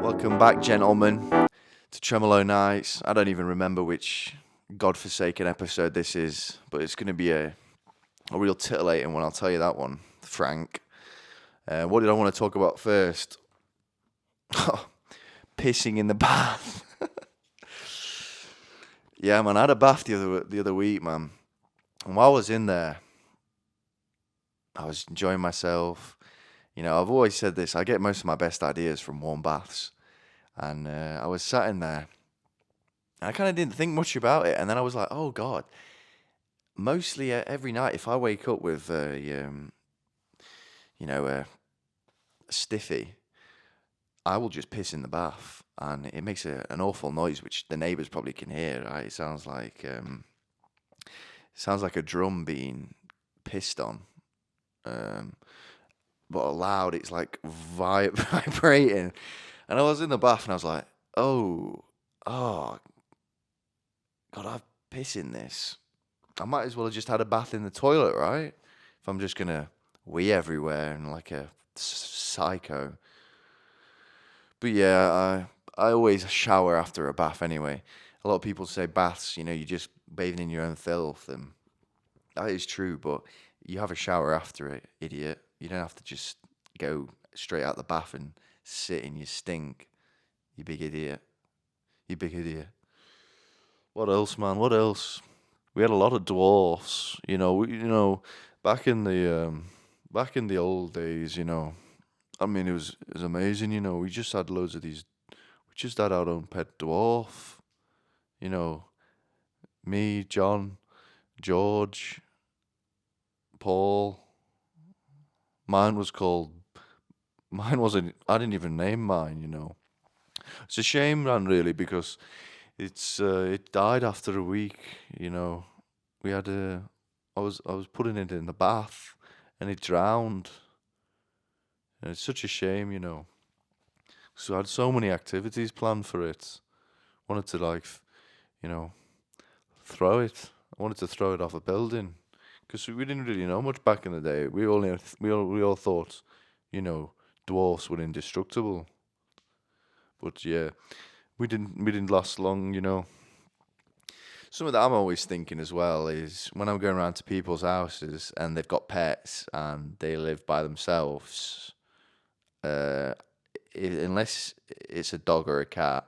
Welcome back, gentlemen, to Tremelo Nights. I don't even remember which godforsaken episode this is, but it's going to be a real titillating one, I'll tell you that one, Frank. What did I want to talk about first? Pissing in the bath. Yeah, man, I had a bath the other week, man. And while I was in there, I was enjoying myself. You know, I've always said this, I get most of my best ideas from warm baths. And I was sat in there, and I kind of didn't think much about it. And then I was like, oh, God. Mostly every night, if I wake up with, a stiffy, I will just piss in the bath. And it makes an awful noise, which the neighbours probably can hear, right? It sounds like a drum being pissed on. But loud, it's like vibrating. And I was in the bath and I was like, oh, God, I've piss in this. I might as well have just had a bath in the toilet, right? If I'm just going to wee everywhere and like a psycho. But yeah, I always shower after a bath anyway. A lot of people say baths, you're just bathing in your own filth. And that is true, but you have a shower after it, idiot. You don't have to just go straight out the bath and sit in your stink. You big idiot. You big idiot. What else, man? What else? We had a lot of dwarfs. Back in the old days. I mean, it was amazing. We just had loads of these. We just had our own pet dwarf. Me, John, George, Paul. Mine wasn't. I didn't even name mine. It's a shame, man, really, because it died after a week. We had I was putting it in the bath, and it drowned. And it's such a shame. So I had so many activities planned for it. Wanted to throw it. I wanted to throw it off a building, because we didn't really know much back in the day. We all thought, dwarfs were indestructible. But yeah, we didn't last long. Something that I'm always thinking as well is when I'm going around to people's houses and they've got pets and they live by themselves, unless it's a dog or a cat,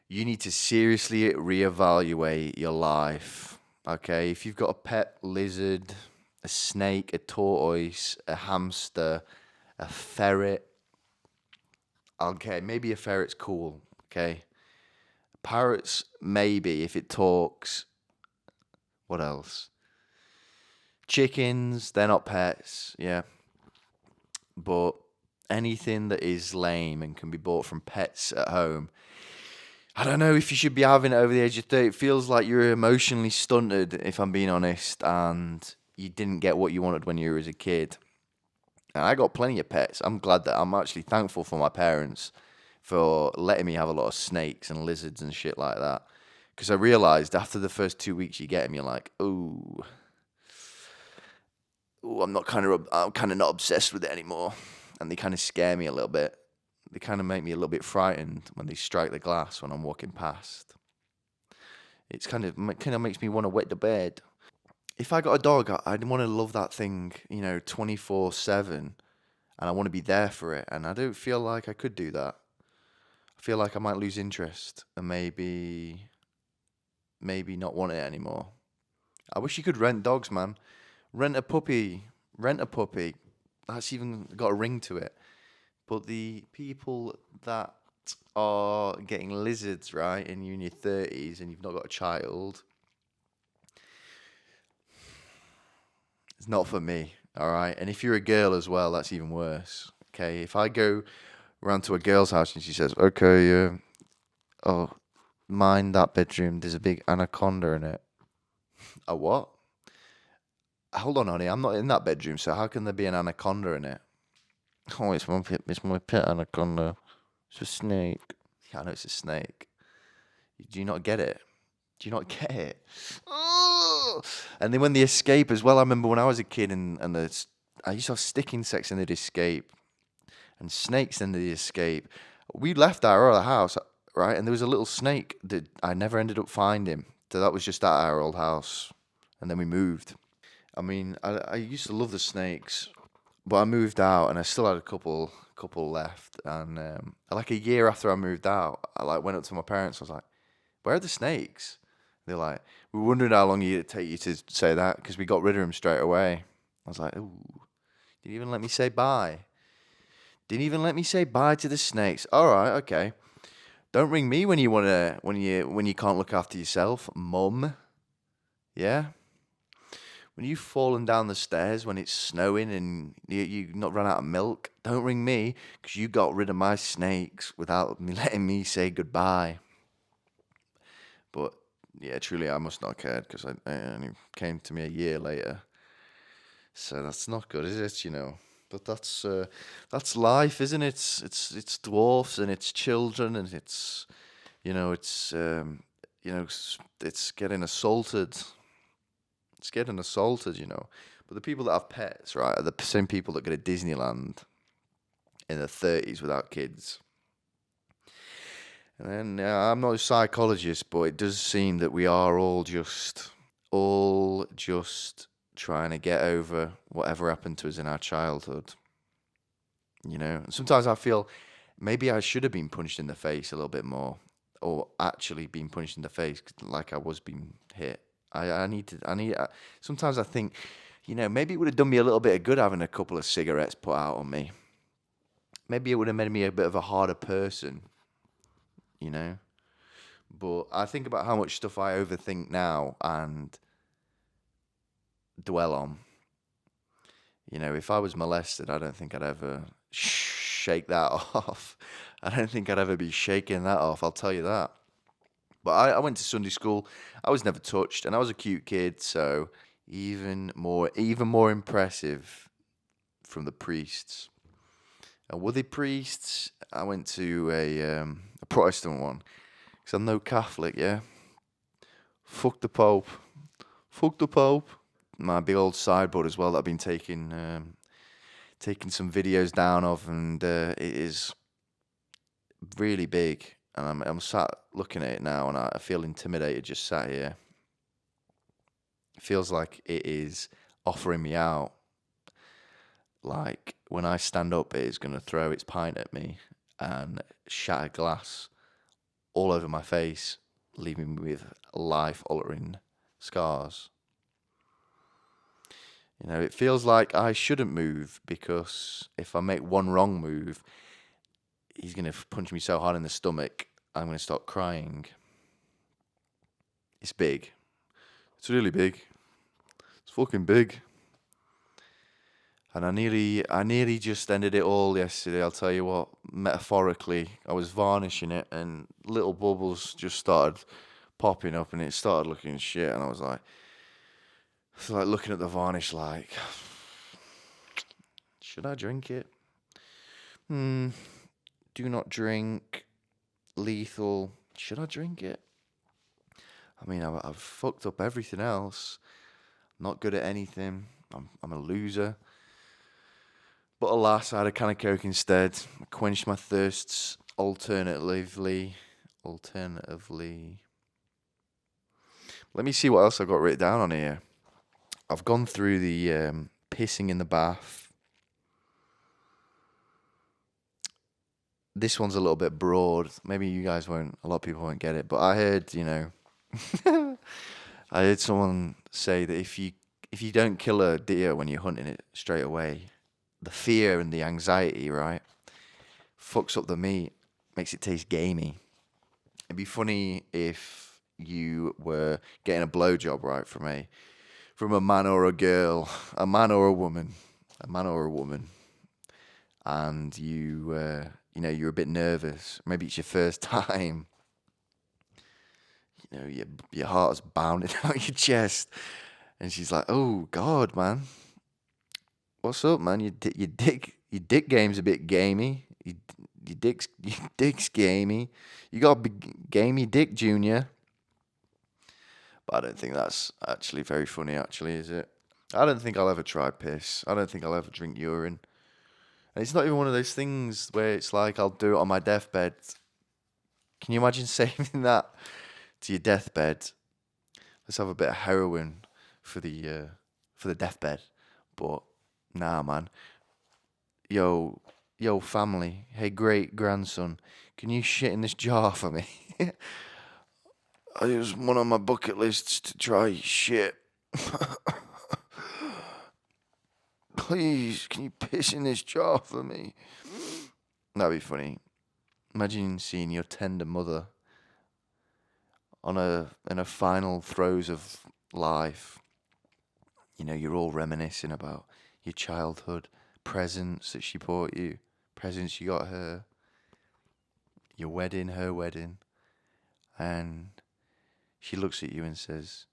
you need to seriously reevaluate your life. Okay, if you've got a pet lizard, a snake, a tortoise, a hamster, a ferret. Okay, maybe a ferret's cool, okay? Parrots, maybe, if it talks. What else? Chickens, they're not pets, yeah. But anything that is lame and can be bought from pets at home, I don't know if you should be having it over the age of 30. It feels like you're emotionally stunted, if I'm being honest, and you didn't get what you wanted when you were as a kid. And I got plenty of pets. I'm actually thankful for my parents for letting me have a lot of snakes and lizards and shit like that. Because I realised after the first 2 weeks you get them, you're like, ooh, I'm kind of not obsessed with it anymore. And they kind of scare me a little bit. They kind of make me a little bit frightened when they strike the glass when I'm walking past. It kind of makes me want to wet the bed. If I got a dog, I'd want to love that thing, 24/7, and I want to be there for it. And I don't feel like I could do that. I feel like I might lose interest and maybe not want it anymore. I wish you could rent dogs, man. Rent a puppy. That's even got a ring to it. But the people that are getting lizards, right, and you're in your 30s and you've not got a child, it's not for me, all right? And if you're a girl as well, that's even worse, okay? If I go around to a girl's house and she says, okay, mind that bedroom, there's a big anaconda in it. A what? Hold on, honey, I'm not in that bedroom, so how can there be an anaconda in it? Oh, it's my pet anaconda. It's a snake. Yeah, I know it's a snake. Do you not get it? Do you not get it? Oh! And then when they escape as well, I remember when I was a kid and I used to have stick insects and they'd escape. and snakes ended the escape. We left our other house, right, and there was a little snake that I never ended up finding. So that was just at our old house, and then we moved. I mean, I used to love the snakes, but I moved out, and I still had a couple left. And like a year after I moved out, I like went up to my parents. I was like, "Where are the snakes?" They're like, "We were wondering how long it'd take you to say that because we got rid of them straight away." I was like, "Ooh, didn't even let me say bye. Didn't even let me say bye to the snakes. All right, okay. Don't ring me when you can't look after yourself, mum. Yeah." When you've fallen down the stairs when it's snowing and you not run out of milk, don't ring me because you got rid of my snakes without me letting me say goodbye. But yeah, truly, I must not have cared because I only came to me a year later. So that's not good, is it? But that's life, isn't it? It's dwarfs and it's children and it's it's getting assaulted. It's getting assaulted. But the people that have pets, right, are the same people that go to Disneyland in their 30s without kids. And then I'm not a psychologist, but it does seem that we are all just trying to get over whatever happened to us in our childhood. And sometimes I feel maybe I should have been punched in the face a little bit more, or actually been punched in the face like I was being hit. Sometimes I think, maybe it would have done me a little bit of good having a couple of cigarettes put out on me. Maybe it would have made me a bit of a harder person, you know. But I think about how much stuff I overthink now and dwell on. If I was molested, I don't think I'd ever shake that off. I don't think I'd ever be shaking that off, I'll tell you that. But I went to Sunday school. I was never touched, and I was a cute kid, so even more impressive from the priests. And were they priests? I went to a Protestant one, because I'm no Catholic, yeah? Fuck the Pope. Fuck the Pope. My big old sideboard as well that I've been taking some videos down of, and it is really big. And I'm sat looking at it now, and I feel intimidated just sat here. It feels like it is offering me out. Like when I stand up, it is going to throw its pint at me and shatter glass all over my face, leaving me with life-altering scars. It feels like I shouldn't move because if I make one wrong move, he's going to punch me so hard in the stomach, I'm going to start crying. It's big. It's really big. It's fucking big. And I nearly just ended it all yesterday. I'll tell you what, metaphorically, I was varnishing it and little bubbles just started popping up and it started looking shit. And I was like looking at the varnish like, should I drink it? Do not drink. Lethal. Should I drink it? I mean, I've fucked up everything else. Not good at anything. I'm a loser. But alas, I had a can of Coke instead. I quenched my thirsts alternatively. Let me see what else I've got written down on here. I've gone through the pissing in the bath. This one's a little bit broad. Maybe you guys won't, a lot of people won't get it. But I heard, I heard someone say that if you don't kill a deer when you're hunting it straight away, the fear and the anxiety, right, fucks up the meat, makes it taste gamey. It'd be funny if you were getting a blowjob, right, from a man or a girl, a man or a woman, and you're a bit nervous. Maybe it's your first time. Your heart's bounding out your chest, and she's like, "Oh God, man, what's up, man? Your dick game's a bit gamey. Your dick's gamey. You got a big gamey dick, Junior." But I don't think that's actually very funny. Actually, is it? I don't think I'll ever try piss. I don't think I'll ever drink urine. And it's not even one of those things where it's like I'll do it on my deathbed. Can you imagine saying that to your deathbed? Let's have a bit of heroin for the deathbed. But nah, man. Yo, family. Hey, great grandson. Can you shit in this jar for me? It was one on my bucket lists to try shit. Please, can you piss in this jar for me? That'd be funny. Imagine seeing your tender mother in a final throes of life. You know, you're all reminiscing about your childhood, presents that she bought you, presents you got her, your wedding, her wedding, and she looks at you and says,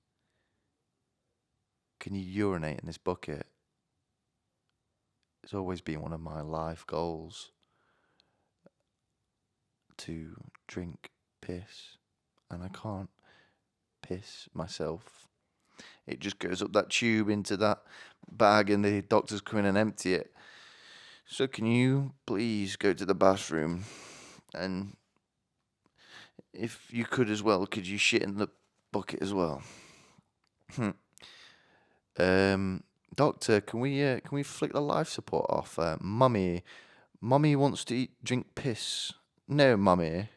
"Can you urinate in this bucket?" It's always been one of my life goals to drink piss, and I can't piss myself. It just goes up that tube into that bag, and the doctors come in and empty it. So can you please go to the bathroom, and if you could as well, could you shit in the bucket as well? Doctor, can we flick the life support off? Mummy wants to drink piss. No, mummy,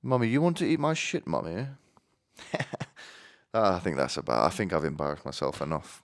you want to eat my shit, mummy? I think that's about. I think I've embarrassed myself enough.